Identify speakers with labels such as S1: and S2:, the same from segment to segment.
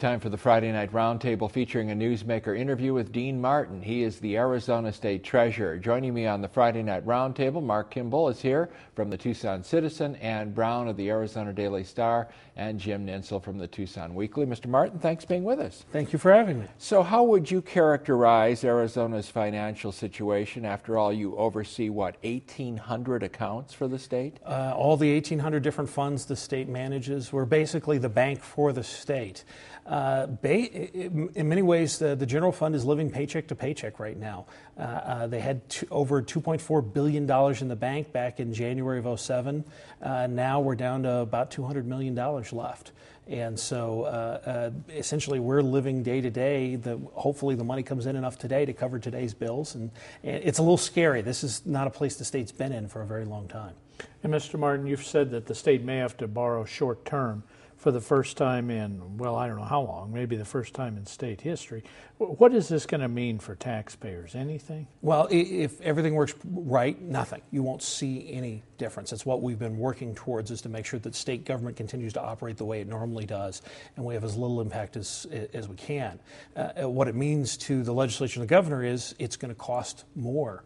S1: time for the Friday Night Roundtable featuring a newsmaker interview with Dean Martin. He is the Arizona State Treasurer. Joining me on the Friday Night Roundtable, Mark Kimble is here from the Tucson Citizen, Ann Brown of the Arizona Daily Star, and Jim Nintzel from the Tucson Weekly. Mr. Martin, thanks for being with us.
S2: Thank you for having me.
S1: So how would you characterize Arizona's financial situation? After all, you oversee, 1,800 accounts for the state?
S2: All the 1,800 different funds the state manages. We're basically the bank for the state. In many ways, the general fund is living paycheck to paycheck right now. They had over $2.4 billion in the bank back in January of 2007. Now we're down to about $200 million left. And so essentially we're living day to day. Hopefully the money comes in enough today to cover today's bills. And it's a little scary. This is not a place the state's been in for a very long time.
S3: And Mr. Martin, you've said that the state may have to borrow short term for the first time in, well, I don't know how long, maybe the first time in state history. What is this going to mean for taxpayers? Anything?
S2: Well, if everything works right, nothing. You won't see any difference. That's what we've been working towards, is to make sure that state government continues to operate the way it normally does, and we have as little impact as we can. What it means to the legislature and the governor is it's going to cost more.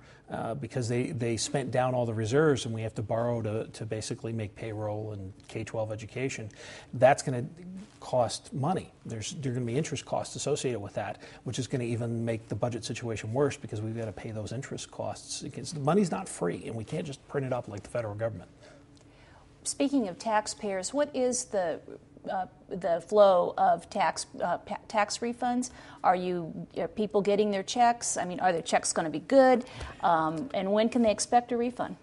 S2: Because they spent down all the reserves and we have to borrow to basically make payroll and K-12 education. That's going to cost money. There's going to be interest costs associated with that, which is going to even make the budget situation worse because we've got to pay those interest costs. Because the money's not free and we can't just print it up like the federal government.
S4: Speaking of taxpayers, what is the flow of tax refunds? Are people getting their checks? I mean, are their checks going to be good? And when can they expect a refund?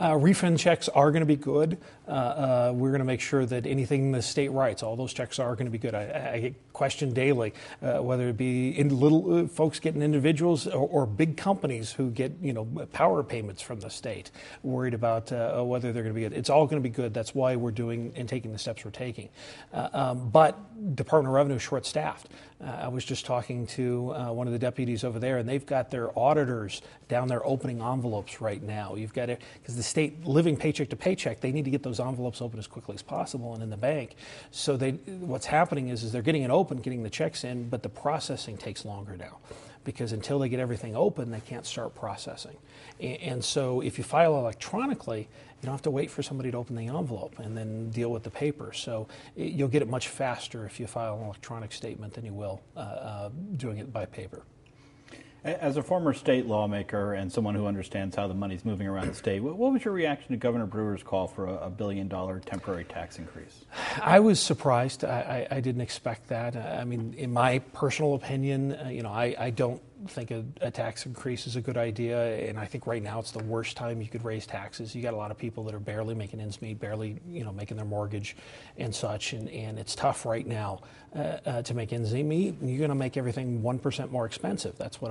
S2: Refund checks are going to be good. We're going to make sure that anything the state writes, all those checks are going to be good. I get questioned daily, whether it be in little folks getting individuals or big companies who get power payments from the state, worried about whether they're going to be good. It's all going to be good. That's why we're doing and taking the steps we're taking. But Department of Revenue is short-staffed. I was just talking to one of the deputies over there, and they've got their auditors down there opening envelopes right now. You've got to, because the state living paycheck to paycheck, they need to get those envelopes open as quickly as possible and in the bank. So what's happening is they're getting it open, getting the checks in, but the processing takes longer now, because until they get everything open, they can't start processing. And so if you file electronically, you don't have to wait for somebody to open the envelope and then deal with the paper. So you'll get it much faster if you file an electronic statement than you will doing it by paper.
S5: As a former state lawmaker and someone who understands how the money's moving around the state, what was your reaction to Governor Brewer's call for a $1 billion temporary tax increase?
S2: I was surprised. I didn't expect that. I mean, in my personal opinion, I don't think a tax increase is a good idea, and I think right now it's the worst time you could raise taxes. You got a lot of people that are barely making ends meet, barely making their mortgage and such, and it's tough right now to make ends meet. And you're going to make everything 1% more expensive. That's what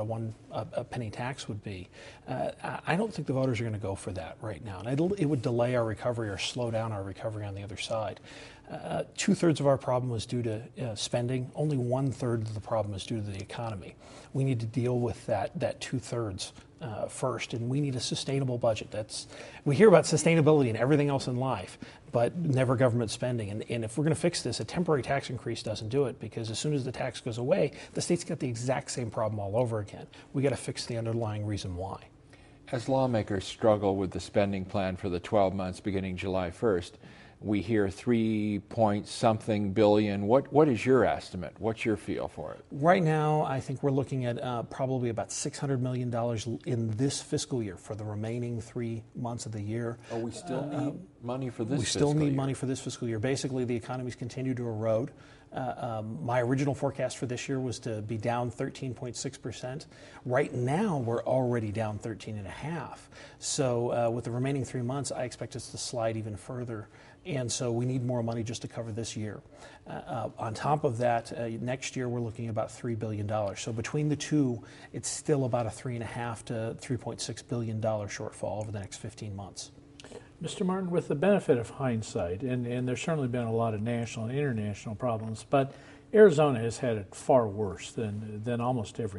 S2: a penny tax would be. I don't think the voters are going to go for that right now, and it would delay our recovery or slow down our recovery on the other side. 2/3 of our problem is due to spending. Only 1/3 of the problem is due to the economy. We need to deal with that 2/3 first, and we need a sustainable budget. We hear about sustainability and everything else in life, but never government spending. And if we're going to fix this, a temporary tax increase doesn't do it, because as soon as the tax goes away, the state's got the exact same problem all over again. We got to fix the underlying reason why.
S1: As lawmakers struggle with the spending plan for the 12 months beginning July 1st, we hear 3-point-something billion. What is your estimate? What's your feel for it?
S2: Right now, I think we're looking at probably about $600 million in this fiscal year for the remaining 3 months of the year.
S1: Oh, we still need money for this fiscal year?
S2: We still need money for this fiscal year. Basically, the economy's continued to erode. My original forecast for this year was to be down 13.6%. Right now, we're already down 13.5%. So with the remaining 3 months, I expect us to slide even further. And so we need more money just to cover this year. On top of that, next year we're looking at about $3 billion. So between the two, it's still about a $3.5 to $3.6 billion shortfall over the next 15 months.
S3: Mr. Martin, with the benefit of hindsight, and there's certainly been a lot of national and international problems, but Arizona has had it far worse than almost every